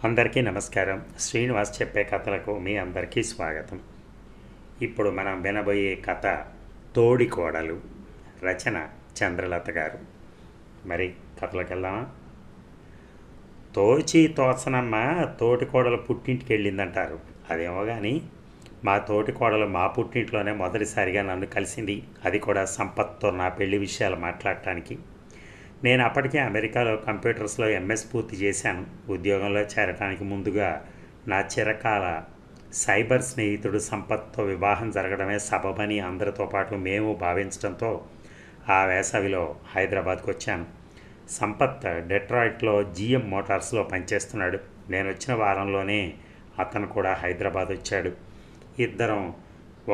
అందరికీ నమస్కారం. శ్రీనివాస్ చెప్పే కథలకు మీ అందరికీ స్వాగతం. ఇప్పుడు మనం వినబోయే కథ తోడికోడలు. రచన చంద్రలత గారు. మరి కథలోకి వెళ్దామా? తోచి తోచనమ్మ తోటికోడలు పుట్టింటికి వెళ్ళిందంటారు. అదేమో కానీ మా తోటికోడలు మా పుట్టింట్లోనే మొదటిసారిగా నన్ను కలిసింది. అది కూడా సంపత్తో నా పెళ్లి విషయాలు మాట్లాడటానికి. నేను అప్పటికే అమెరికాలో కంప్యూటర్స్లో ఎంఎస్ పూర్తి చేశాను. ఉద్యోగంలో చేరటానికి ముందుగా నా చిరకాల సైబర్ స్నేహితుడు సంపత్తో వివాహం జరగడమే సబబని అందరితో పాటు మేము భావించడంతో ఆ వేసవిలో హైదరాబాద్కు వచ్చాను. సంపత్ డెట్రాయిట్లో జిఎం మోటార్స్లో పనిచేస్తున్నాడు. నేను వచ్చిన వారంలోనే అతను కూడా హైదరాబాద్ వచ్చాడు. ఇద్దరం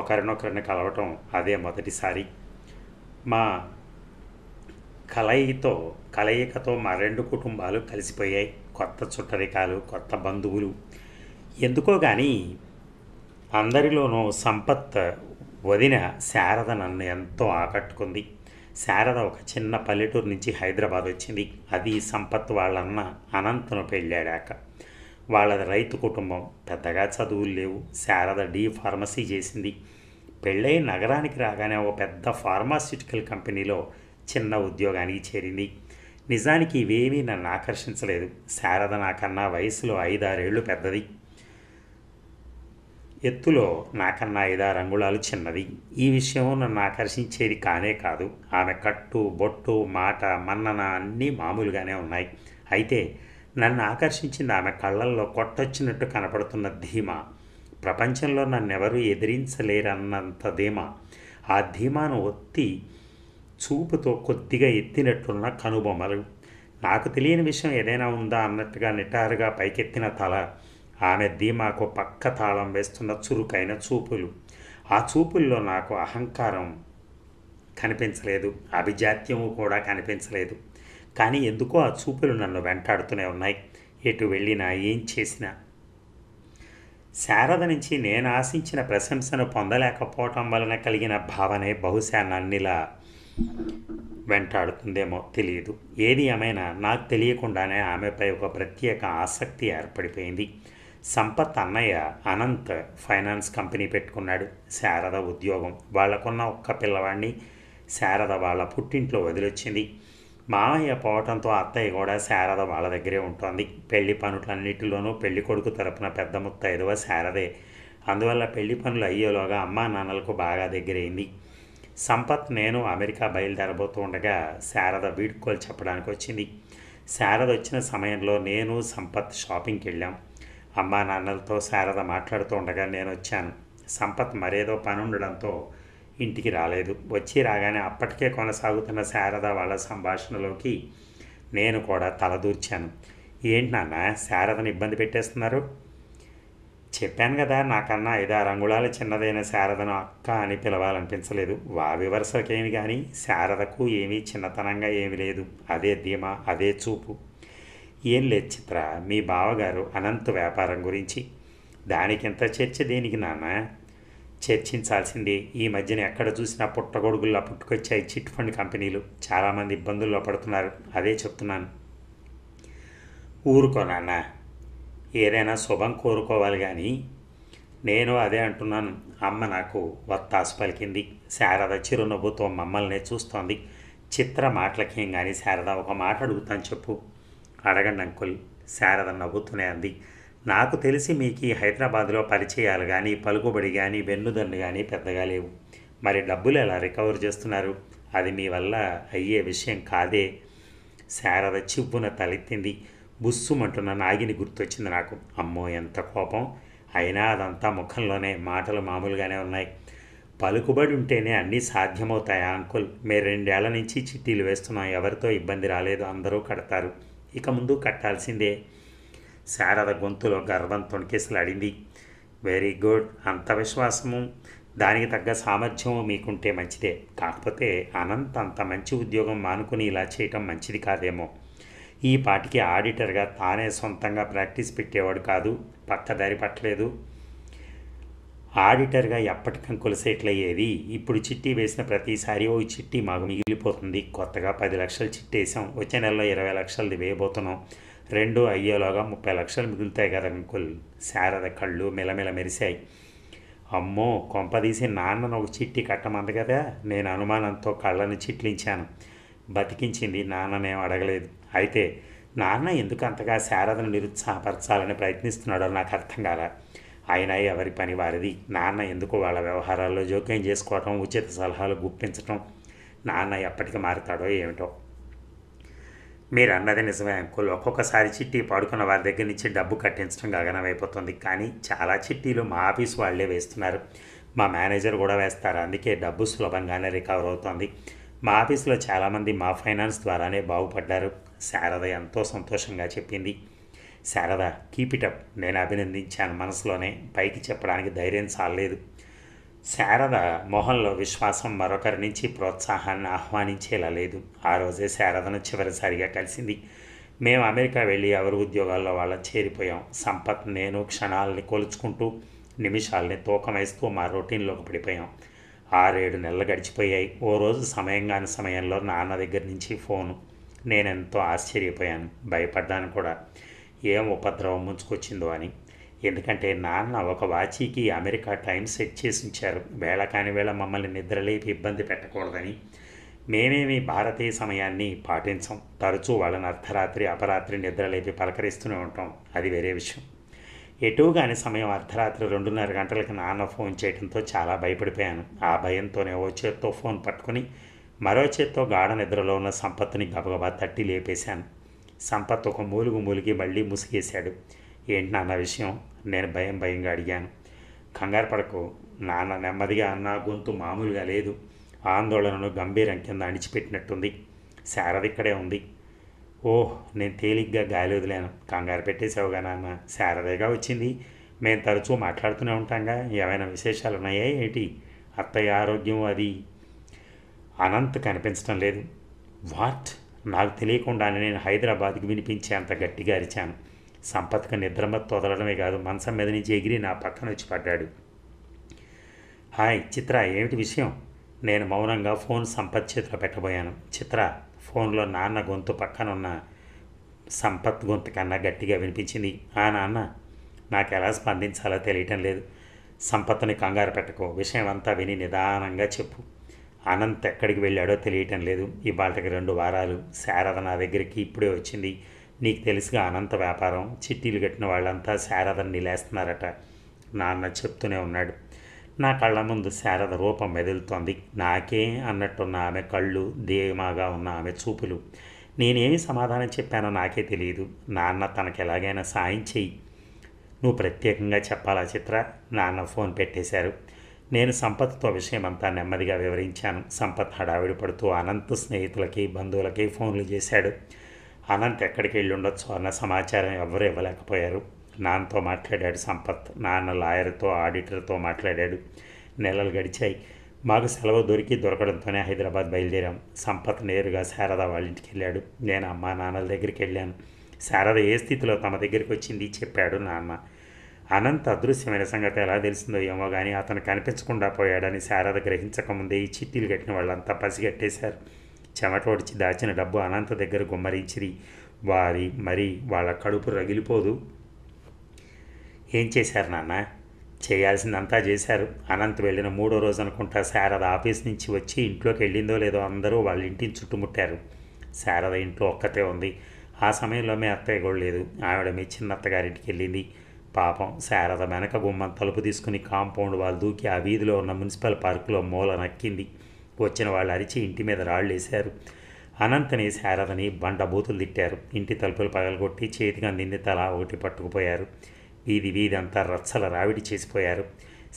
ఒకరినొకరిని కలవటం అదే మొదటిసారి. మా కలయికతో మా రెండు కుటుంబాలు కలిసిపోయాయి. కొత్త చుట్టరికాలు, కొత్త బంధువులు. ఎందుకో కానీ అందరిలోనూ సంపత్ వదిన శారద నన్ను ఎంతో ఆకట్టుకుంది. శారద ఒక చిన్న పల్లెటూరు నుంచి హైదరాబాద్ వచ్చింది. అది సంపత్ వాళ్ళన్న అనంతను పెళ్ళాడాక. వాళ్ళది రైతు కుటుంబం. పెద్దగా చదువులు లేవు. శారద ఫార్మసీ చేసింది. పెళ్ళై నగరానికి రాగానే ఒక పెద్ద ఫార్మాస్యూటికల్ కంపెనీలో చిన్న ఉద్యోగానికి చేరింది. నిజానికి ఇవేమీ నన్ను ఆకర్షించలేదు. శారద నాకన్నా వయసులో 5-6 ఏళ్ళు పెద్దది. ఎత్తులో నాకన్నా 5-6 అంగుళాలు చిన్నది. ఈ విషయం నన్ను ఆకర్షించేది కానే కాదు. ఆమె కట్టు, బొట్టు, మాట, మన్నన అన్నీ మామూలుగానే ఉన్నాయి. అయితే నన్ను ఆకర్షించింది ఆమె కళ్ళల్లో కొట్టొచ్చినట్టు కనపడుతున్న ధీమా. ప్రపంచంలో నన్నెవరూ ఎదిరించలేరన్నంత ధీమా. ఆ ధీమాను ఒత్తి చూపుతో కొద్దిగా ఎత్తినట్టున్న కనుబొమ్మలు. నాకు తెలియని విషయం ఏదైనా ఉందా అన్నట్టుగా నిటారుగా పైకెత్తిన తల. ఆమె ధీమాకు పక్క తాళం వేస్తున్న చురుకైన చూపులు. ఆ చూపుల్లో నాకు అహంకారం కనిపించలేదు, అభిజాత్యము కూడా కనిపించలేదు. కానీ ఎందుకో ఆ చూపులు నన్ను వెంటాడుతూనే ఉన్నాయి. ఎటు వెళ్ళినా, ఏం చేసినా. శారద నుంచి నేను ఆశించిన ప్రశంసను పొందలేకపోవటం వలన కలిగిన భావనే బహుశా నన్నిలా వెంటాడుతుందేమో తెలియదు. ఏది ఏమైనా నాకు తెలియకుండానే ఆమెపై ఒక ప్రత్యేక ఆసక్తి ఏర్పడిపోయింది. సంపత్ అన్నయ్య అనంత్ ఫైనాన్స్ కంపెనీ పెట్టుకున్నాడు. శారద ఉద్యోగం. వాళ్లకున్న ఒక్క పిల్లవాడిని శారద వాళ్ళ పుట్టింట్లో వదిలొచ్చింది. మామయ్య పోవటంతో అత్తయ్య కూడా శారద వాళ్ళ దగ్గరే ఉంటుంది. పెళ్లి పనులన్నిటిలోనూ పెళ్లి కొడుకు తరపున పెద్ద ముత్తైదువ శారదే. అందువల్ల పెళ్లి పనులు అయ్యేలోగా అమ్మా నాన్నలకు బాగా దగ్గరైంది. సంపత్ నేను అమెరికా బయలుదేరబోతూ ఉండగా శారద వీడ్కోలు చెప్పడానికి వచ్చింది. శారద వచ్చిన సమయంలో నేను సంపత్ షాపింగ్కి వెళ్ళాం. అమ్మా నాన్నలతో శారద మాట్లాడుతూ ఉండగా నేను వచ్చాను. సంపత్ మరేదో పని ఉండడంతో ఇంటికి రాలేదు. వచ్చి రాగానే అప్పటికే కొనసాగుతున్న శారద వాళ్ళ సంభాషణలోకి నేను కూడా తలదూర్చాను. ఏంటి నాన్న, శారదను ఇబ్బంది పెట్టేస్తున్నారు? చెప్పాను కదా, నాకన్నా 5-6 అంగుళాలు చిన్నదైన శారదను అక్క అని పిలవాలనిపించలేదు. వావి వరుసకేమి కానీ శారదకు ఏమీ చిన్నతనంగా ఏమీ లేదు. అదే ధీమా, అదే చూపు. ఏం లేదు చిత్ర, మీ బావగారు అనంత వ్యాపారం గురించి. దానికింత చర్చ దేనికి నాన్న? చర్చించాల్సిందే. ఈ మధ్యన ఎక్కడ చూసినా పుట్టగొడుగుల్లా పుట్టుకొచ్చాయి చిట్ ఫండ్ కంపెనీలు. చాలామంది ఇబ్బందుల్లో పడుతున్నారు. అదే చెప్తున్నాను. ఊరుకో నాన్న, ఏదైనా శుభం కోరుకోవాలి కానీ. నేను అదే అంటున్నాను. అమ్మ నాకు వత్తాసు పలికింది. శారద చిరునవ్వుతో మమ్మల్నే చూస్తోంది. చిత్ర మాటలకేం కానీ శారద ఒక మాట అడుగుతాను చెప్పు. అడగండి అంకుల్, శారద నవ్వుతూనే అంది. నాకు తెలిసి మీకు ఈ హైదరాబాద్లో పరిచయాలు కానీ, పలుకుబడి కానీ, వెన్నుదన్ను కానీ పెద్దగా లేవు. మరి డబ్బులు ఎలా రికవర్ చేస్తున్నారు? అది మీ వల్ల అయ్యే విషయం కాదే. శారద చివ్వున తలెత్తింది. బుస్సుమంటున్న నాగిని గుర్తొచ్చింది నాకు. అమ్మో ఎంత కోపం! అయినా అదంతా ముఖంలోనే, మాటలు మామూలుగానే ఉన్నాయి. పలుకుబడి ఉంటేనే అన్నీ సాధ్యమవుతాయా అంకుల్? మేము 2 ఏళ్ల నుంచి చిట్టీలు వేస్తున్నాం. ఎవరితో ఇబ్బంది రాలేదు. అందరూ కడతారు. ఇక ముందు కట్టాల్సిందే. శారద గొంతులో గర్వం తొణికిసలాడింది. Very good. అంత విశ్వాసము, దానికి తగ్గ సామర్థ్యము మీకుంటే మంచిదే. కాకపోతే అనంత్ అంత మంచి ఉద్యోగం మానుకుని ఇలా చేయటం మంచిది కాదేమో. ఈ పాటికి ఆడిటర్గా తానే సొంతంగా ప్రాక్టీస్ పెట్టేవాడు కాదు. పక్కదారి పట్టలేదు. ఆడిటర్గా ఎప్పటికంకులు సెటిల్ అయ్యేది. ఇప్పుడు చిట్టి వేసిన ప్రతిసారి ఓ చిట్టి మాకు మిగిలిపోతుంది. కొత్తగా 10 లక్షలు చిట్టి వేసాం. వచ్చే నెలలో 20 లక్షలది వేయబోతున్నాం. రెండు అయ్యేలోగా 30 లక్షలు మిగులుతాయి కదా అంకుల్. శారద కళ్ళు మిలమిల మెరిశాయి. అమ్మో, కొంపదీసి నాన్నను ఒక చిట్టి కట్టమంది కదా. నేను అనుమానంతో కళ్ళని చిట్లించాను. బతికించింది, నాన్ననేం అడగలేదు. అయితే నాన్న ఎందుకు అంతగా శారదను నిరుత్సాహపరచాలని ప్రయత్నిస్తున్నాడో నాకు అర్థం కాల. అయినా ఎవరి పని వారిది. నాన్న ఎందుకు వాళ్ళ వ్యవహారాల్లో జోక్యం చేసుకోవటం, ఉచిత సలహాలు గుప్పించటం. నాన్న ఎప్పటికి మారుతాడో ఏమిటో. మీరు అన్నది నిజమే అంకుల్. ఒక్కొక్కసారి చిట్టి పడుకున్న వారి దగ్గర నుంచి డబ్బు కట్టించడం గగనమైపోతుంది. కానీ చాలా చిట్టీలు మా ఆఫీస్ వాళ్ళే వేస్తున్నారు. మా మేనేజర్ కూడా వేస్తారు. అందుకే డబ్బు సులభంగానే రికవర్ అవుతుంది. మా ఆఫీస్లో చాలామంది మా ఫైనాన్స్ ద్వారానే బాగుపడ్డారు. శారద ఎంతో సంతోషంగా చెప్పింది. Sharada, keep it up. నేను అభినందించాను మనసులోనే, పైకి చెప్పడానికి ధైర్యం చాలలేదు. శారద మొహంలో విశ్వాసం మరొకరి నుంచి ప్రోత్సాహాన్ని ఆహ్వానించేలా లేదు. ఆ రోజే శారదను చివరిసారిగా కలిసింది. మేము అమెరికా వెళ్ళి ఎవరి ఉద్యోగాల్లో వాళ్ళ చేరిపోయాం. సంపత్, నేను క్షణాలని కొలుచుకుంటూ, నిమిషాలని తూకం వేస్తూ మా రొటీన్లోకి పడిపోయాం. 6-7 నెలలు గడిచిపోయాయి. ఓ రోజు సమయం కాని సమయంలో నాన్న దగ్గర నుంచి ఫోను. నేనెంతో ఆశ్చర్యపోయాను, భయపడ్డాను కూడా. ఏం ఉపద్రవం ముంచుకొచ్చిందో అని. ఎందుకంటే నాన్న ఒక వాచీకి అమెరికా టైం సెట్ చేసి ఉంచారు. వేళ కాని వేళ మమ్మల్ని నిద్రలేపి ఇబ్బంది పెట్టకూడదని. మేమేమి భారతీయ సమయాన్ని పాటించం. తరచూ వాళ్ళని అర్ధరాత్రి అపరాత్రి నిద్రలేపి పలకరిస్తూనే ఉంటాం. అది వేరే విషయం. ఎటూ కాని సమయం అర్ధరాత్రి 2:30 గంటలకు నాన్న ఫోన్ చేయడంతో చాలా భయపడిపోయాను. ఆ భయంతోనే ఓ చేత్తో ఫోన్ పట్టుకుని మరో చేత్తో గాఢ నిద్రలో ఉన్న సంపత్తుని గబగబా తట్టి లేపేశాను. సంపత్ ఒక మూలిగి మళ్ళీ ముసిగేశాడు. ఏంటి నాన్న విషయం? నేను భయంగా అడిగాను. కంగారు పడకు నాన్న నెమ్మదిగా అన్న. గొంతు మామూలుగా లేదు. ఆందోళనను గంభీరం కింద అణిచిపెట్టినట్టుంది. శారద ఇక్కడే ఉంది. ఓహ్, నేను తేలిగ్గా గాలి వదిలాను. కంగారు పెట్టేసావుగా నాన్న. శారదేగా వచ్చింది. మేము తరచూ మాట్లాడుతూనే ఉంటాంగా. ఏమైనా విశేషాలు ఉన్నాయా ఏంటి? అత్తయ్య ఆరోగ్యం అది. అనంత్ కనిపించడం లేదు. వాట్? నాకు తెలియకుండానే నేను హైదరాబాద్కి వినిపించేంత గట్టిగా అరిచాను. సంపత్కి నిద్రమత్తు వదలడమే కాదు, మంచం మీద నుంచి ఎగిరి నా పక్కన వచ్చి పడ్డాడు. హాయ్ చిత్ర, ఏమిటి విషయం? నేను మౌనంగా ఫోన్ సంపత్ చేతిలో పెట్టబోయాను. చిత్ర, ఫోన్లో నాన్న గొంతు పక్కనున్న సంపత్ గొంతు కన్నా గట్టిగా వినిపించింది. ఆ నాన్న. నాకు ఎలా స్పందించాలో తెలియటం లేదు. సంపత్ని కంగారు పెట్టకు, విషయం అంతా విని నిదానంగా చెప్పు. అనంత్ ఎక్కడికి వెళ్ళాడో తెలియటం లేదు. ఇవాళకి 2 వారాలు. శారద నా దగ్గరికి ఇప్పుడే వచ్చింది. నీకు తెలుసుగా అనంత వ్యాపారం. చిట్టీలు కట్టిన వాళ్ళంతా శారదను నిలేస్తున్నారట. నాన్న చెప్తూనే ఉన్నాడు. నా కళ్ళ ముందు శారద రూపం మెదులుతోంది. నాకే అన్నట్టున్న ఆమె కళ్ళు, ధీమాగా ఉన్న ఆమె చూపులు. నేనేమి సమాధానం చెప్పానో నాకే తెలియదు. నాన్న తనకు ఎలాగైనా సాయం చెయ్యి. నువ్వు ప్రత్యేకంగా చెప్పాలా చిత్ర? నాన్న ఫోన్ పెట్టేశారు. నేను సంపత్తో విషయమంతా నెమ్మదిగా వివరించాను. సంపత్ హడావిడి పడుతూ అనంత్ స్నేహితులకి బంధువులకి ఫోన్లు చేశాడు. అనంత్ ఎక్కడికి వెళ్ళి ఉండొచ్చు అన్న సమాచారం ఎవరు ఇవ్వలేకపోయారు. నాన్నతో మాట్లాడాడు సంపత్. నాన్న లాయర్తో, ఆడిటర్తో మాట్లాడాడు. నెలలు గడిచాయి. మాకు సెలవు దొరకడంతోనే హైదరాబాద్ బయలుదేరాం. సంపత్ నేరుగా శారద వాళ్ళ ఇంటికి వెళ్ళాడు. నేను అమ్మా నాన్నల దగ్గరికి వెళ్ళాను. శారద ఏ స్థితిలో తమ దగ్గరికి వచ్చింది చెప్పాడు నాన్న. అనంత్ అదృశ్యమైన సంగతి ఎలా తెలిసిందో ఏమో కానీ అతను కనిపించకుండా పోయాడని శారద గ్రహించకముందే ఈ చిట్టీలు కట్టిన వాళ్ళంతా పసిగట్టేశారు. చెమటోడిచి దాచిన డబ్బు అనంత దగ్గర గుమ్మరించిరి. మరి వాళ్ళ కడుపు రగిలిపోదు. ఏం చేశారు నాన్న? చేయాల్సిందంతా చేశారు. అనంత్ వెళ్ళిన 3వ రోజు అనుకుంటా శారద ఆఫీస్ నుంచి వచ్చి ఇంట్లోకి వెళ్ళిందో లేదో అందరూ వాళ్ళ ఇంటిని చుట్టుముట్టారు. శారద ఇంట్లో ఒక్కతే ఉంది. ఆ సమయంలో మీ అత్తయ్య కూడా లేదు. ఆవిడ మీ చిన్నత్తగారింటికి వెళ్ళింది. పాపం శారద వెనక గుమ్మం తలుపు తీసుకుని కాంపౌండ్ వాళ్ళు దూకి ఆ వీధిలో ఉన్న మున్సిపల్ పార్కులో మూల నక్కింది. వచ్చిన వాళ్ళు అరిచి ఇంటి మీద రాళ్ళు వేశారు. అనంతని శారదని బండబూతులు తిట్టారు. ఇంటి తలుపులు పగలగొట్టి చేతికి అందింది తలా ఒకటి పట్టుకుపోయారు. వీధి అంతా రచ్చల రావిడి చేసిపోయారు.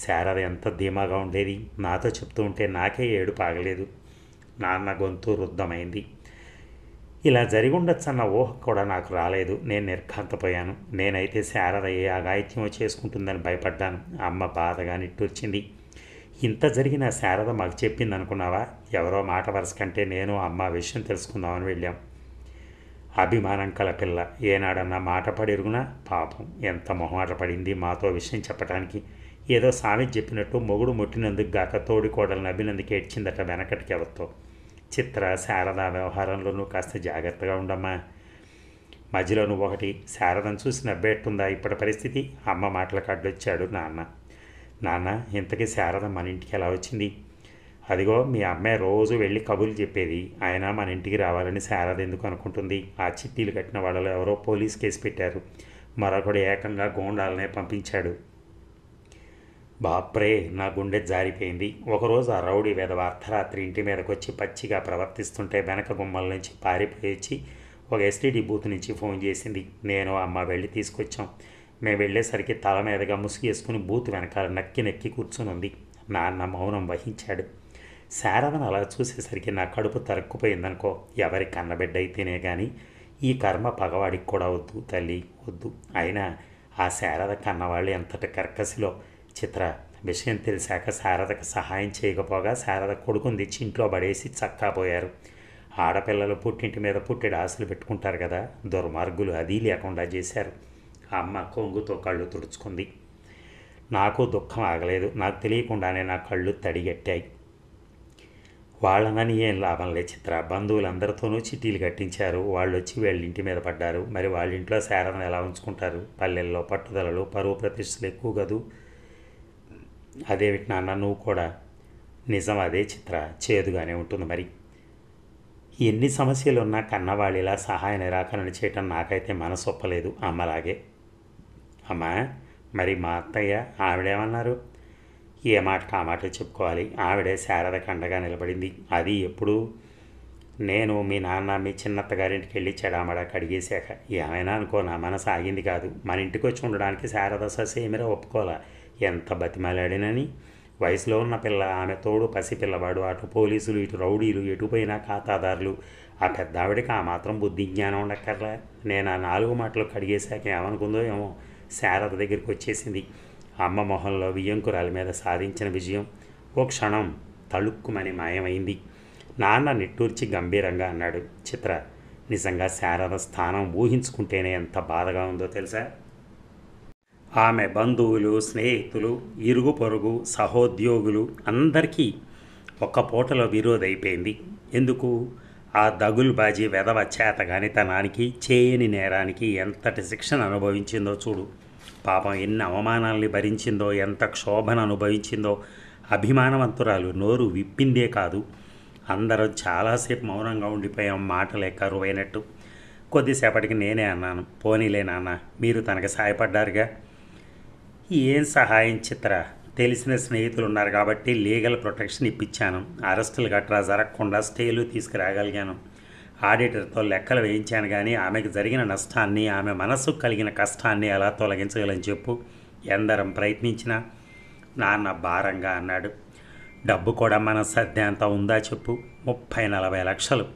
శారద ఎంత ధీమాగా ఉండేది. నాతో చెప్తూ ఉంటే నాకే ఏడుపు ఆగలేదు. నాన్న గొంతు రుద్ధమైంది. ఇలా జరిగి ఉండొచ్చన్న ఊహ కూడా నాకు రాలేదు. నేను నిర్ఘాంతపోయాను. నేనైతే శారద ఏ అఘాయిత్యమో చేసుకుంటుందని భయపడ్డాను. అమ్మ బాధగా నిట్టూర్చింది. ఇంత జరిగిన శారద మాకు చెప్పింది అనుకున్నావా? ఎవరో మాట వరుస కంటే నేను అమ్మ విషయం తెలుసుకుందామని వెళ్ళాం. అభిమానం కల పిల్ల ఏనాడన్నా మాట పడిరుగునా? పాపం ఎంత మొహమాట పడింది మాతో విషయం చెప్పడానికి. ఏదో సామెత చెప్పినట్టు మొగుడు ముట్టినందుకు గాక తోడి కోడలను అభినందుకు ఏడ్చిందట వెనకటికి ఎవరితో. చిత్ర, శారద వ్యవహారంలో నువ్వు కాస్త జాగ్రత్తగా ఉండమ్మా. మధ్యలో నువ్వు ఒకటి శారదను చూసి నవ్వేట్టుందా ఇప్పటి పరిస్థితి? అమ్మ మాటలకు అడ్డొచ్చాడు నాన్న. నాన్న, ఇంతకీ శారద మన ఇంటికి ఎలా వచ్చింది? అదిగో మీ అమ్మాయి రోజు వెళ్ళి కబుర్లు చెప్పేది. ఆయన మన ఇంటికి రావాలని శారద ఎందుకు అనుకుంటుంది? ఆ చిట్టీలు కట్టిన వాళ్ళలో ఎవరో పోలీస్ కేసు పెట్టారు. మరొకడు ఏకంగా గోండాలనే పంపించాడు. బాప్రే, నా గుండె జారిపోయింది. ఒకరోజు ఆ రౌడీ వెధవ అర్ధరాత్రి ఇంటి మీదకి వచ్చి పచ్చిగా ప్రవర్తిస్తుంటే వెనక గుమ్మల నుంచి పారిపోయి వచ్చి ఒక ఎస్టీడీ బూత్ నుంచి ఫోన్ చేసింది. నేను అమ్మ వెళ్ళి తీసుకొచ్చాం. మేము వెళ్ళేసరికి తల మీదగా ముసుగేసుకుని బూత్ వెనకాల నక్కి నక్కి కూర్చుని ఉంది. నాన్న మౌనం వహించాడు. శారదను అలా చూసేసరికి నా కడుపు తరుక్కుపోయిందనుకో. ఎవరి కన్నబిడ్డ అయితేనే కానీ ఈ కర్మ పగవాడికి కూడా వద్దు తల్లి, వద్దు. అయినా ఆ శారద కన్నవాళ్ళు ఎంతటి కర్కసిలో. చిత్ర, విషయం తెలిసాక శారదకు సహాయం చేయకపోగా శారద కొడుకుని తెచ్చి ఇంట్లో పడేసి చక్కాపోయారు. ఆడపిల్లలు పుట్టింటి మీద పుట్టెడు ఆశలు పెట్టుకుంటారు కదా, దుర్మార్గులు అది లేకుండా చేశారు. అమ్మ కొంగుతో కళ్ళు తుడుచుకుంది. నాకు దుఃఖం ఆగలేదు. నాకు తెలియకుండానే నా కళ్ళు తడిగట్టాయి. వాళ్ళనని ఏం లాభంలే చిత్ర. బంధువులందరితోనూ చిట్టీలు కట్టించారు. వాళ్ళు వచ్చి వీళ్ళ ఇంటి మీద పడ్డారు. మరి వాళ్ళ ఇంట్లో శారదను ఎలా ఉంచుకుంటారు? పల్లెల్లో పట్టుదలలు, పరువు ప్రతిష్టలు ఎక్కువ కదూ. అదేమిటి నాన్న, నువ్వు కూడా? నిజం అదే చిత్ర, చేదుగానే ఉంటుంది. మరి ఎన్ని సమస్యలున్నా కన్నవాళ్ళిలా సహాయ నిరాకరణ చేయటం నాకైతే మనసు ఒప్పలేదు. అమ్మలాగే. అమ్మా, మరి మా అత్తయ్య ఆవిడేమన్నారు? ఏ మాటకు ఆ మాట చెప్పుకోవాలి. ఆవిడే శారదకు అండగా నిలబడింది. అది ఎప్పుడు? నేను మీ నాన్న మీ చిన్నత్తగారింటికి వెళ్ళి చెడామడా కడిగేశాక. ఏమైనా అనుకో, నా మనసు ఆగింది కాదు. మన ఇంటికి వచ్చి ఉండడానికి శారద ససేమిరా ఒప్పుకోలే. ఎంత బతిమాలాడినని. వయసులో ఉన్న పిల్ల, ఆమె తోడు పసిపిల్లవాడు, అటు పోలీసులు ఇటు రౌడీలు, ఎటుపోయినా ఖాతాదారులు. ఆ పెద్ద ఆవిడకి ఆ మాత్రం బుద్ధి జ్ఞానం ఉండక్కర్లే. నేను ఆ 4 మాటలు కడిగేశాక ఏమనుకుందో ఏమో శారద దగ్గరికి వచ్చేసింది. అమ్మ మొహంలో వియ్యంకురాల మీద సాధించిన విజయం ఓ క్షణం తళుక్కుమని మాయమైంది. నాన్న నిట్టూర్చి గంభీరంగా అన్నాడు. చిత్ర, నిజంగా శారద స్థానం ఊహించుకుంటేనే ఎంత బాధగా ఉందో తెలుసా? ఆమె బంధువులు, స్నేహితులు, ఇరుగు పొరుగు, సహోద్యోగులు అందరికీ ఒక్క పూటలో విరోధైపోయింది. ఎందుకు? ఆ దగుల్బాజీ వెధవ చేతగానితనానికి, చేయని నేరానికి ఎంతటి శిక్షణ అనుభవించిందో చూడు. పాపం ఎన్ని అవమానాల్ని భరించిందో, ఎంత క్షోభను అనుభవించిందో. అభిమానవంతురాలు నోరు విప్పిందే కాదు. అందరం చాలాసేపు మౌనంగా ఉండిపోయాం, మాటలే కరువైనట్టు. కొద్దిసేపటికి నేనే అన్నాను, పోనీలే నాన్న, మీరు తనకు సాయపడ్డారుగా. ఏం సహాయం చిత్ర? తెలిసిన స్నేహితులు ఉన్నారు కాబట్టి లీగల్ ప్రొటెక్షన్ ఇప్పించాను. అరెస్టులు గట్రా జరగకుండా స్టేలు తీసుకురాగలిగాను. ఆడిటర్తో లెక్కలు వేయించాను. కానీ ఆమెకు జరిగిన నష్టాన్ని, ఆమె మనసుకు కలిగిన కష్టాన్ని ఎలా తొలగించగలని చెప్పు. ఎందరం ప్రయత్నించినా. నాన్న భారంగా అన్నాడు. డబ్బు కూడా మన సర్దేంత ఉందా చెప్పు? 30-40 లక్షలు.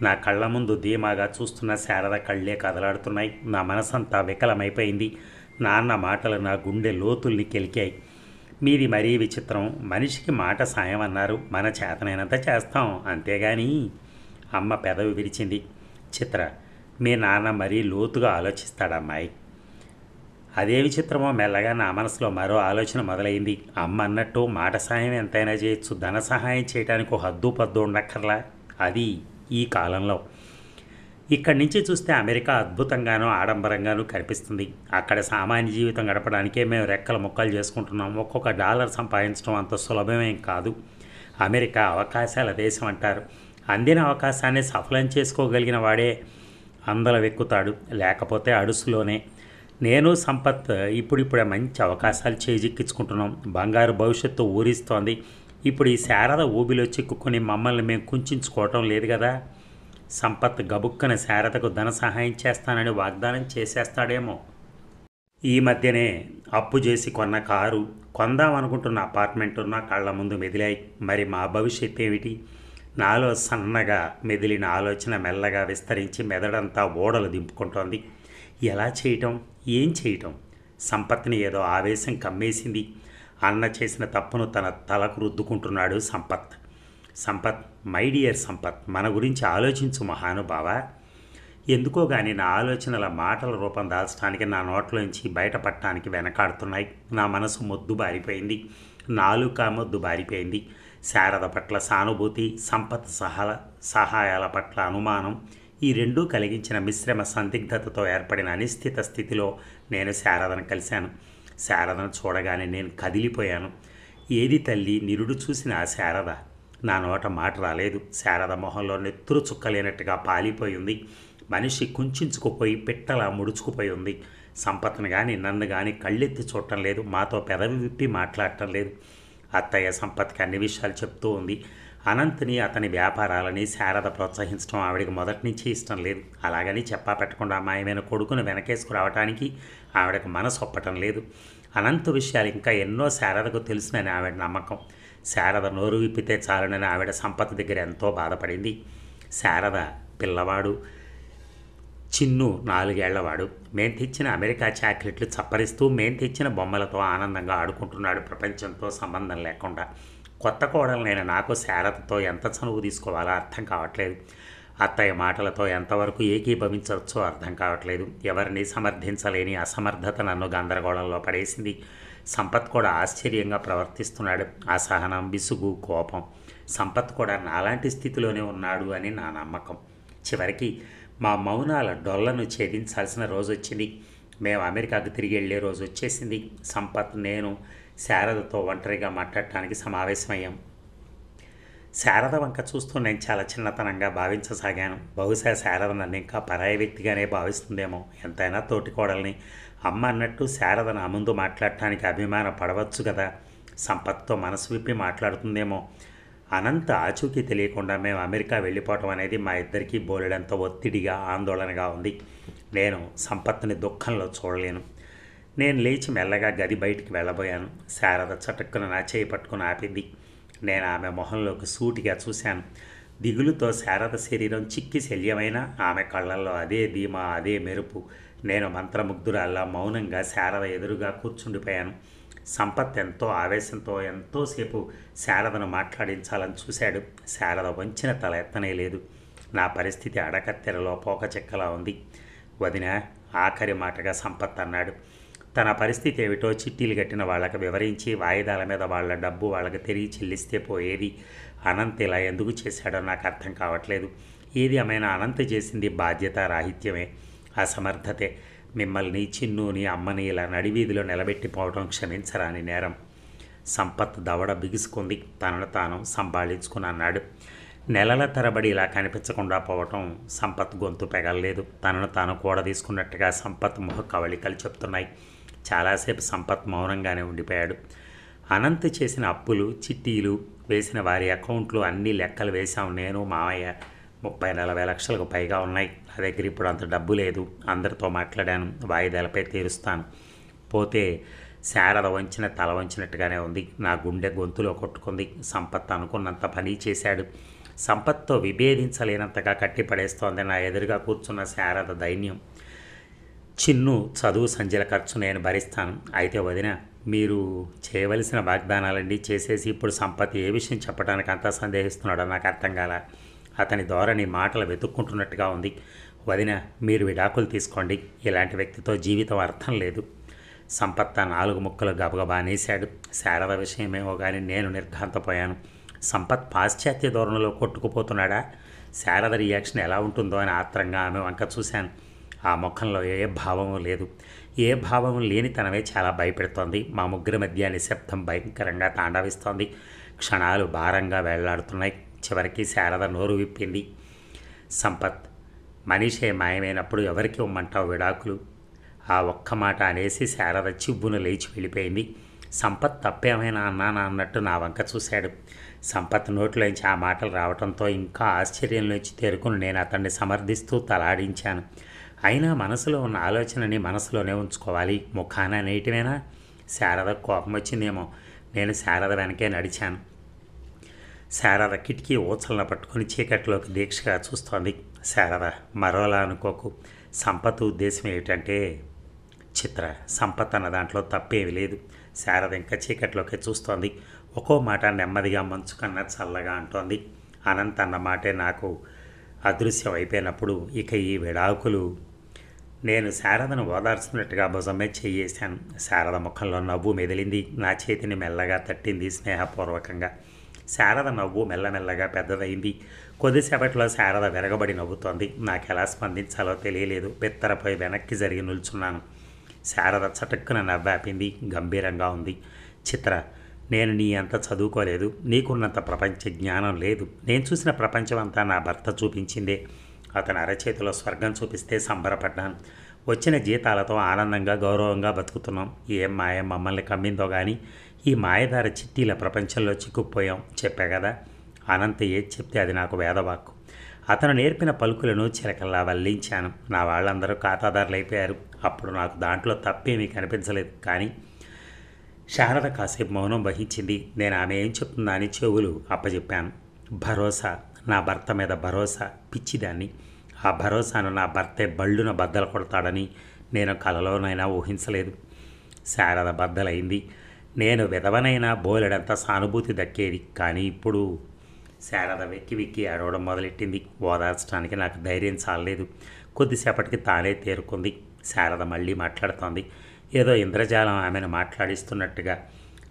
నా కళ్ళ ముందు ధీమాగా చూస్తున్న శారద కళ్ళే కదలాడుతున్నాయి. నా మనసంతా వికలమైపోయింది. నాన్న మాటలు నా గుండె లోతుల్ని కెలికాయి. మీది మరీ విచిత్రం. మనిషికి మాట సాయం అన్నారు, మన చేతనైనంత చేస్తాం, అంతేగాని. అమ్మ పెదవి విరిచింది. చిత్ర, మీ నాన్న మరీ లోతుగా ఆలోచిస్తాడమ్మాయి. అదే విచిత్రమో మెల్లగా నా మనసులో మరో ఆలోచన మొదలైంది. అమ్మ అన్నట్టు మాట సాయం ఎంతైనా చేయొచ్చు, ధన సహాయం చేయడానికి ఒక హద్దు పద్దు ఉండక్కర్లా. అది ఈ కాలంలో. ఇక్కడి నుంచి చూస్తే అమెరికా అద్భుతంగానూ ఆడంబరంగానూ కనిపిస్తుంది. అక్కడ సామాన్య జీవితం గడపడానికే మేము రెక్కల ముక్కలు చేసుకుంటున్నాం. ఒక్కొక్క డాలర్ సంపాదించడం అంత సులభమేం కాదు. అమెరికా అవకాశాల దేశం అంటారు. అందిన అవకాశాన్ని సఫలం చేసుకోగలిగిన వాడే అందల వెక్కుతాడు, లేకపోతే అడుసులోనే. నేను సంపత్ ఇప్పుడిప్పుడే మంచి అవకాశాలు చేజిక్కించుకుంటున్నాం. బంగారు భవిష్యత్తు ఊరిస్తోంది. ఇప్పుడు ఈ శారద ఊబిలో చిక్కుకొని మమ్మల్ని మేము కుంచుకోవటం లేదు కదా. సంపత్ గబుక్కన శారదకు ధన సహాయం చేస్తానని వాగ్దానం చేసేస్తాడేమో. ఈ మధ్యనే అప్పు చేసి కొన్న కారు, కొందామనుకుంటున్న అపార్ట్మెంట్ నా కళ్ళ ముందు మెదిలాయి. మరి మా భవిష్యత్ ఏమిటి? నాలో సన్నగా మెదిలిన ఆలోచన మెల్లగా విస్తరించి మెదడంతా ఓడలు దింపుకుంటోంది. ఎలా చేయటం, ఏం చేయటం? సంపత్ని ఏదో ఆవేశం కమ్మేసింది. అన్న చేసిన తప్పును తన తలకు రుద్దుకుంటున్నాడు సంపత్. సంపత్, మై డియర్ సంపత్, మన గురించి ఆలోచించు మహానుభావ. ఎందుకో కానీ నా ఆలోచనల మాటల రూపం దాల్చడానికి, నా నోట్లోంచి బయటపడటానికి వెనకాడుతున్నాయి. నా మనసు మొద్దు బారిపోయింది, నాలుక మొద్దు బారిపోయింది. శారద పట్ల సానుభూతి, సంపత్ సహాయాల పట్ల అనుమానం, ఈ రెండూ కలిగించిన మిశ్రమ సందిగ్ధతతో ఏర్పడిన అనిశ్చిత స్థితిలో నేను శారదను కలిశాను. శారదను చూడగానే నేను కదిలిపోయాను. ఏది తల్లి, నిరుడు చూసిన ఆ శారద? నా నోట మాట రాలేదు. శారద మొహంలో నెత్తురు చుక్కలేనట్టుగా పాలిపోయింది. మనిషి కుంచుకుపోయి పిట్టలా ముడుచుకుపోయి ఉంది. సంపత్ను కానీ నన్ను కానీ కళ్ళెత్తి చూడటం లేదు. మాతో పెదవి విప్పి మాట్లాడటం లేదు. అత్తయ్య సంపత్కి అన్ని విషయాలు చెప్తూ ఉంది. అనంత్ని, అతని వ్యాపారాలని శారద ప్రోత్సహించడం ఆవిడకి మొదటి నుంచి ఇష్టం లేదు. అలాగని చెప్పా పెట్టకుండా మాయమైన కొడుకును వెనకేసుకురావటానికి ఆవిడకు మనసు ఒప్పటం లేదు. అనంత్ విషయాలు ఇంకా ఎన్నో శారదకు తెలుసునని ఆవిడ నమ్మకం. శారద నోరు విప్పితే చాలునని ఆవిడ సంపత్ దగ్గర ఎంతో బాధపడింది. శారద పిల్లవాడు, చిన్ను 4 ఏళ్లవాడు. మేం తెచ్చిన అమెరికా చాక్లెట్లు చప్పరిస్తూ మేం తెచ్చిన బొమ్మలతో ఆనందంగా ఆడుకుంటున్నాడు, ప్రపంచంతో సంబంధం లేకుండా. కొత్త కోడలనైన నాకు శారదతో ఎంత చనువు తీసుకోవాలో అర్థం కావట్లేదు. అత్తయ్య మాటలతో ఎంతవరకు ఏకీభవించవచ్చో అర్థం కావట్లేదు. ఎవరిని సమర్థించలేని అసమర్థత నన్ను గందరగోళంలో పడేసింది. సంపత్ కూడా ఆశ్చర్యంగా ప్రవర్తిస్తున్నాడు. అసహనం, విసుగు, కోపం. సంపత్ కూడా నాలాంటి స్థితిలోనే ఉన్నాడు అని నా నమ్మకం. చివరికి మా మౌనాల డొల్లను ఛేదించాల్సిన రోజు వచ్చింది. మేము అమెరికాకు తిరిగి వెళ్ళే రోజు వచ్చేసింది. సంపత్, నేను శారదతో ఒంటరిగా మాట్లాడటానికి సమావేశమయ్యాం. శారద వంక చూస్తూ నేను చాలా చిన్నతనంగా భావించసాగాను. బహుశా శారద నన్ను ఇంకా పరాయి వ్యక్తిగానే భావిస్తుందేమో. ఎంతైనా తోటికోడల్ని. అమ్మ అన్నట్టు శారద నా ముందు మాట్లాడటానికి అభిమాన పడవచ్చు కదా. సంపత్తో మనసు విప్పి మాట్లాడుతుందేమో. అనంత ఆచూకీ తెలియకుండా మేము అమెరికా వెళ్ళిపోవటం అనేది మా ఇద్దరికీ బోలెడంత ఒత్తిడిగా, ఆందోళనగా ఉంది. నేను సంపత్ని దుఃఖంలో చూడలేను. నేను లేచి మెల్లగా గది బయటికి వెళ్ళబోయాను. శారద చటుక్కున నా చేయి పట్టుకుని ఆపింది. నేను ఆమె మొహంలోకి సూటిగా చూశాను. దిగులుతో శారద శరీరం చిక్కి శల్యమైన ఆమె కళ్ళల్లో అదే ధీమా, అదే మెరుపు. నేను మంత్రముగ్ధురాల్లా మౌనంగా శారద ఎదురుగా కూర్చుండిపోయాను. సంపత్ ఎంతో ఆవేశంతో ఎంతోసేపు శారదను మాట్లాడించాలని చూశాడు. శారద వంచిన తల ఎత్తనే లేదు. నా పరిస్థితి అడకత్తెరలో పోకచెక్కలా ఉంది. వదిన, ఆఖరి మాటగా సంపత్ అన్నాడు. తన పరిస్థితి ఏమిటో చిట్టీలు కట్టిన వాళ్ళకి వివరించి వాయిదాల మీద వాళ్ళ డబ్బు వాళ్ళకి తిరిగి చెల్లిస్తే పోయేది. అనంత్ ఇలా ఎందుకు చేశాడో నాకు అర్థం కావట్లేదు. ఏది ఏమైనా అనంత్ చేసింది బాధ్యత రాహిత్యమే, అసమర్థతే. మిమ్మల్ని, చిన్నుని, అమ్మని ఇలా నడివీధిలో నిలబెట్టిపోవడం క్షమించరాని నేరం. సంపత్ దవడ బిగుసుకుంది. తనను తాను సంభాళించుకుని అన్నాడు. నెలల తరబడి ఇలా కనిపించకుండా పోవటం సంపత్ గొంతు పెగలలేదు. తనను తాను కూడదీసుకున్నట్టుగా సంపత్ ముఖ కవళికలు చెప్తున్నాయి. చాలాసేపు సంపత్ మౌనంగానే ఉండిపోయాడు. అనంత్ చేసిన అప్పులు, చిట్టీలు, వేసిన వారి అకౌంట్లు అన్నీ లెక్కలు వేశాం. నేను, మావయ్య. 30-40 లక్షలకు పైగా ఉన్నాయి. నా దగ్గర ఇప్పుడు అంత డబ్బు లేదు. అందరితో మాట్లాడాను. వాయిదాలపై తీరుస్తాను. పోతే శారద వంచిన తల వంచినట్టుగానే ఉంది. నా గుండె గొంతులో కొట్టుకుంది. సంపత్ అనుకున్నంత పని చేశాడు. సంపత్తో విభేదించలేనంతగా కట్టిపడేస్తోంది నా ఎదురుగా కూర్చున్న శారద దైన్యం. చిన్ను చదువు సంధ్యల ఖర్చు నేను భరిస్తాను. అయితే వదిన, మీరు చేయవలసిన వాగ్దానాలన్నీ చేసేసి ఇప్పుడు సంపత్ ఏ విషయం చెప్పడానికి అంతా సందేహిస్తున్నాడో నాకు అర్థం కాల. అతని ధోరణి, మాటలు వెతుక్కుంటున్నట్టుగా ఉంది. వదిన, మీరు విడాకులు తీసుకోండి. ఇలాంటి వ్యక్తితో జీవితం అర్థం లేదు. సంపత్ 4 ముక్కలు గబగబా అనేశాడు. శారద విషయమేమో కానీ నేను నిర్ఘాంతపోయాను. సంపత్ పాశ్చాత్య ధోరణిలో కొట్టుకుపోతున్నాడా? శారద రియాక్షన్ ఎలా ఉంటుందో అని ఆత్రంగా ఆమె వంక చూశాను. ఆ ముఖంలో ఏ భావము లేదు. ఏ భావము లేని తనమే చాలా భయపెడుతోంది. మా ముగ్గురి మధ్య నిశ్శబ్దం భయంకరంగా తాండవిస్తోంది. క్షణాలు భారంగా వేళ్లాడుతున్నాయి. చివరికి శారద నోరు విప్పింది. సంపత్, మనిషే మాయమైనప్పుడు ఎవరికి ఇమ్మంటావు విడాకులు? ఆ ఒక్క మాట అనేసి శారద చివ్వును లేచి వెళ్ళిపోయింది. సంపత్ తప్పేమైనా అన్నానా అన్నట్టు నా వంక చూశాడు. సంపత్ నోట్లోంచి ఆ మాటలు రావడంతో ఇంకా ఆశ్చర్యంలోంచి తేరుకుని నేను అతన్ని సమర్థిస్తూ తలాడించాను. అయినా మనసులో ఉన్న ఆలోచనని మనసులోనే ఉంచుకోవాలి, ముఖాన నేటివేనా? శారద కోపం వచ్చిందేమో. నేను శారద వెనకే నడిచాను. శారద కిటికీ ఊచలను పట్టుకుని చీకట్లోకి దీక్షగా చూస్తోంది. శారద, మరోలా అనుకోకు. సంపత్ ఉద్దేశం ఏమిటంటే చిత్ర, సంపత్ అన్న దాంట్లో తప్పేమి లేదు. శారద ఇంకా చీకట్లోకి చూస్తోంది. ఒక్కో మాట నెమ్మదిగా మంచు కన్నా చల్లగా అంటోంది. అనంత్ అన్న మాటే నాకు అదృశ్యం అయిపోయినప్పుడు ఇక ఈ విడాకులు. నేను శారదను ఓదార్చున్నట్టుగా భుజమే చెయ్యేశాను. శారద ముఖంలో నవ్వు మెదిలింది. నా చేతిని మెల్లగా తట్టింది స్నేహపూర్వకంగా. శారద నవ్వు మెల్లమెల్లగా పెద్దదైంది. కొద్దిసేపట్లో శారద విరగబడి నవ్వుతోంది. నాకు ఎలా స్పందించాలో తెలియలేదు. బిత్తరపోయి వెనక్కి జరిగి నిల్చున్నాను. శారద చటుక్కున నవ్వాపింది. గంభీరంగా ఉంది. చిత్ర, నేను నీ అంత చదువుకోలేదు. నీకున్నంత ప్రపంచ జ్ఞానం లేదు. నేను చూసిన ప్రపంచం అంతా నా భర్త చూపించిందే. అతని అరచేతిలో స్వర్గం చూపిస్తే సంబరపడ్డాను. వచ్చిన జీతాలతో ఆనందంగా గౌరవంగా బతుకుతున్నాం. ఏం మాయ మమ్మల్ని కమ్మిందో కానీ ఈ మాయదార చిట్టీల ప్రపంచంలో చిక్కుపోయాం. చెప్పా కదా. అనంత ఏది చెప్తే అది నాకు వేదవాక్కు. అతను నేర్పిన పలుకులను చిలకల్లా వల్లించాను. నా వాళ్ళందరూ ఖాతాదారులు అయిపోయారు. అప్పుడు నాకు దాంట్లో తప్పేమీ కనిపించలేదు. కానీ శారద కాసేపు మౌనం వహించింది. నేను ఆమె ఏం చెప్తుందా అని చెవులు అప్పచెప్పాను. భరోసా, నా భర్త మీద భరోసా. పిచ్చిదాన్ని. ఆ భరోసాను నా భర్తే బళ్ళున బద్దలు కొడతాడని నేను కలలోనైనా ఊహించలేదు. శారద బద్దలైంది. నేను విధవనైనా బోలెడంత సానుభూతి దక్కేది. కానీ ఇప్పుడు శారద వెక్కి వెక్కి ఏడవడం మొదలెట్టింది. ఓదార్చడానికి నాకు ధైర్యం చాలలేదు. కొద్దిసేపటికి తానే తేరుకుంది. శారద మళ్ళీ మాట్లాడుతోంది. ఏదో ఇంద్రజాలం ఆమెను మాట్లాడిస్తున్నట్టుగా.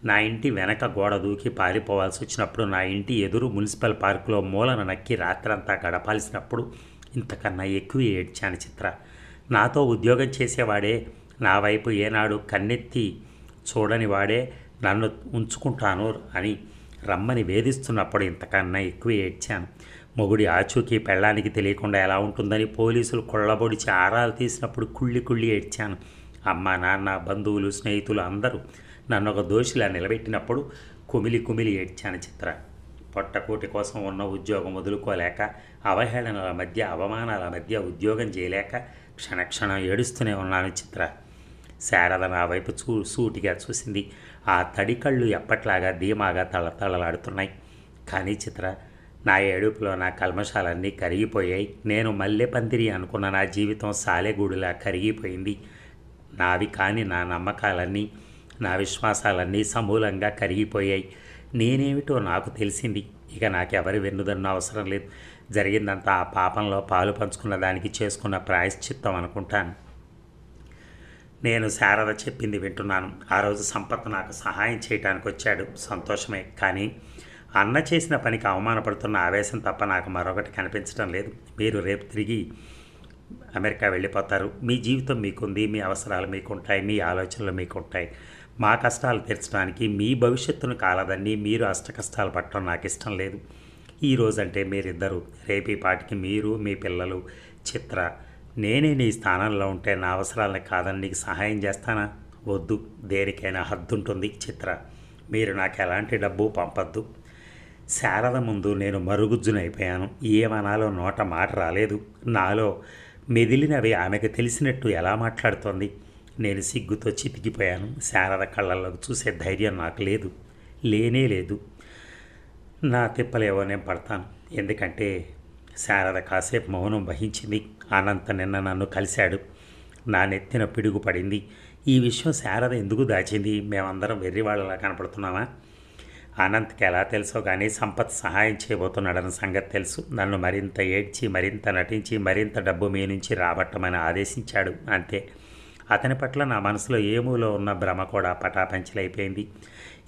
నా ఇంటి వెనక గోడ దూకి పారిపోవాల్సి వచ్చినప్పుడు, నా ఇంటి ఎదురు మున్సిపల్ పార్కులో మూలన నక్కి రాత్రంతా గడపాల్సినప్పుడు ఇంతకన్నా ఎక్కువ ఏడ్చాను చిత్ర. నాతో ఉద్యోగం చేసేవాడే, నా వైపు ఏనాడు కన్నెత్తి చూడని వాడే నన్ను ఉంచుకుంటాను అని రమ్మని వేధిస్తున్నప్పుడు ఇంతకన్నా ఎక్కువ ఏడ్చాను. మొగుడి ఆచూకీ పెళ్ళానికి తెలియకుండా ఎలా ఉంటుందని పోలీసులు కొళ్ళబొడిచి ఆరాలు తీసినప్పుడు కుళ్ళి కుళ్ళి ఏడ్చాను. అమ్మ, నాన్న, బంధువులు, స్నేహితులు అందరూ నన్ను ఒక దోషిలా నిలబెట్టినప్పుడు కుమిలి కుమిలి ఏడ్చాను చిత్ర. పొట్టకూటి కోసం ఉన్న ఉద్యోగం వదులుకోలేక, అవహేళనల మధ్య, అవమానాల మధ్య ఉద్యోగం చేయలేక క్షణక్షణం ఏడుస్తూనే ఉన్నాను చిత్ర. శారద నా వైపు సూటిగా చూసింది. ఆ తడి కళ్ళు ఎప్పట్లాగా ధీమాగా తళతళలాడుతున్నాయి. కానీ చిత్ర, నా ఏడుపులో నా కల్మషాలన్నీ కరిగిపోయాయి. నేను మల్లె పందిరి అనుకున్న నా జీవితం సాలెగూడులా కరిగిపోయింది. నావి కాని నా నమ్మకాలన్నీ, నా విశ్వాసాలన్నీ సమూలంగా కరిగిపోయాయి. నేనేమిటో నాకు తెలిసింది. ఇక నాకెవరి వెన్నుదన్న అవసరం లేదు. జరిగిందంతా ఆ పాపంలో పాలు పంచుకున్న దానికి చేసుకున్న ప్రాయశ్చిత్తం అనుకుంటాను. నేను శారద చెప్పింది వింటున్నాను. ఆ రోజు సంపత్ నాకు సహాయం చేయడానికి వచ్చాడు. సంతోషమే. కానీ అన్న చేసిన పనికి అవమానపడుతున్న ఆవేశం తప్ప నాకు మరొకటి కనిపించడం లేదు. మీరు రేపు తిరిగి అమెరికా వెళ్ళిపోతారు. మీ జీవితం మీకుంది. మీ అవసరాలు మీకుంటాయి. మీ ఆలోచనలు మీకుంటాయి. మా కష్టాలు తీర్చడానికి, మీ భవిష్యత్తును కాలదన్ని మీరు అష్టకష్టాలు పట్టడం నాకు ఇష్టం లేదు. ఈరోజంటే మీరిద్దరు, రేపీ పాటికి మీరు, మీ పిల్లలు. చిత్ర, నేనే నీ స్థానంలో ఉంటే నా అవసరాలను కాదని నీకు సహాయం చేస్తానా? వద్దు. దేనికైనా హద్దుంటుంది చిత్ర. మీరు నాకు ఎలాంటి డబ్బు పంపద్దు. శారద ముందు నేను మరుగుజ్జునైపోయాను. ఏమనాలో నోట మాట రాలేదు. నాలో మెదిలినవి ఆమెకు తెలిసినట్టు ఎలా మాట్లాడుతోంది. నేను సిగ్గుతో చితికిపోయాను. శారద కళ్ళల్లోకి చూసే ధైర్యం నాకు లేదు. లేనే లేదు. నా తిప్పలేవో నేను పడతాను. ఎందుకంటే శారద కాసేపు మౌనం వహించింది. అనంత నిన్న నన్ను కలిశాడు. నా నెత్తిన పిడుగు పడింది. ఈ విషయం శారద ఎందుకు దాచింది? మేమందరం వెర్రివాళ్ళలా కనపడుతున్నామా? అనంత్కి ఎలా తెలుసో కానీ సంపత్ సహాయం చేయబోతున్నాడన్న సంగతి తెలుసు. నన్ను మరింత ఏడ్చి, మరింత నటించి, మరింత డబ్బు మీ నుంచి రాబట్టమని ఆదేశించాడు. అంతే. అతని పట్ల నా మనసులో ఏమూలో ఉన్న భ్రమ కూడా పటాపంచలైపోయింది.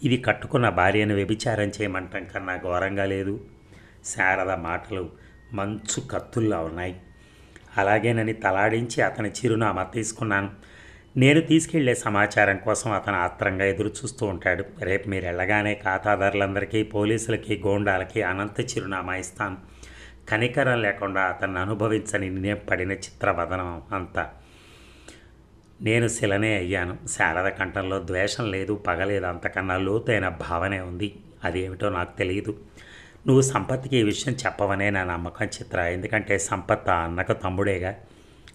ఇది కట్టుకున్న భార్యను వ్యభిచారం చేయమంటం కన్నా ఘోరంగా లేదు. శారద మాటలు మంచు కత్తుల్లా ఉన్నాయి. అలాగేనని తలాడించి అతని చిరునామా తీసుకున్నాను. నేను తీసుకెళ్లే సమాచారం కోసం అతను ఆత్రంగా ఎదురు చూస్తూ ఉంటాడు. రేపు మీరు వెళ్ళగానే ఖాతాదారులందరికీ, పోలీసులకి, గోండాలకి అనంత చిరునామా ఇస్తాను. కనికరం లేకుండా అతన్ని అనుభవించని నేను పడిన చిత్రవదనం అంతా. నేను శిలనే అయ్యాను. శారద కంఠంలో ద్వేషం లేదు, పగలేదు. అంతకన్నా లోతైన భావనే ఉంది. అదేమిటో నాకు తెలియదు. నువ్వు సంపత్కి ఈ విషయం చెప్పవనే నా నమ్మకం చిత్ర. ఎందుకంటే సంపత్ ఆ అన్నకు తమ్ముడేగా.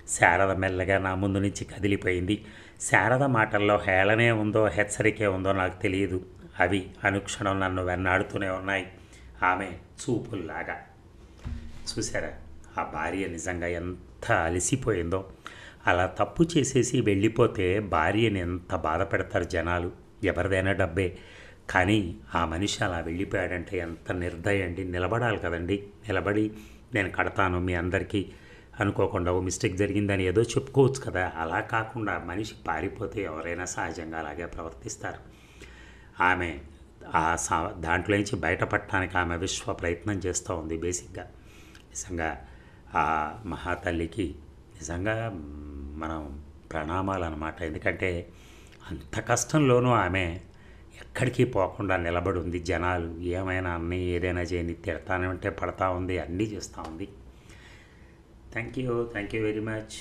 శారద మెల్లగా నా ముందు నుంచి కదిలిపోయింది. శారద మాటల్లో హేళనే ఉందో హెచ్చరికే ఉందో నాకు తెలియదు. అవి అనుక్షణం నన్ను వెన్నాడుతూనే ఉన్నాయి. ఆమె చూపుల్లాగా. చూసారా, ఆ భార్య నిజంగా ఎంత అలసిపోయిందో. అలా తప్పు చేసేసి వెళ్ళిపోతే భార్యని ఎంత బాధ పెడతారు జనాలు. ఎవరిదైనా డబ్బే. కానీ ఆ మనిషి అలా వెళ్ళిపోయాడంటే ఎంత నిర్దయ అండి. నిలబడాలి కదండి. నిలబడి నేను కడతాను మీ అందరికీ, అనుకోకుండా ఓ మిస్టేక్ జరిగిందని ఏదో చెప్పుకోవచ్చు కదా. అలా కాకుండా మనిషి పారిపోతే ఎవరైనా సహజంగా అలాగే ప్రవర్తిస్తారు. ఆమె దాంట్లోంచి బయటపడటానికి ఆమె విశ్వ ప్రయత్నం చేస్తూ ఉంది బేసిక్గా. నిజంగా ఆ మహాతల్లికి నిజంగా మనం ప్రణామాలు అన్నమాట. ఎందుకంటే అంత కష్టంలోనూ ఆమె ఎక్కడికి పోకుండా నిలబడి ఉంది. జనాలు ఏమైనా అన్నీ ఏదైనా చేయని తిడతానే ఉంటే పడతా ఉంది, అన్నీ చేస్తూ ఉంది. Thank you very much.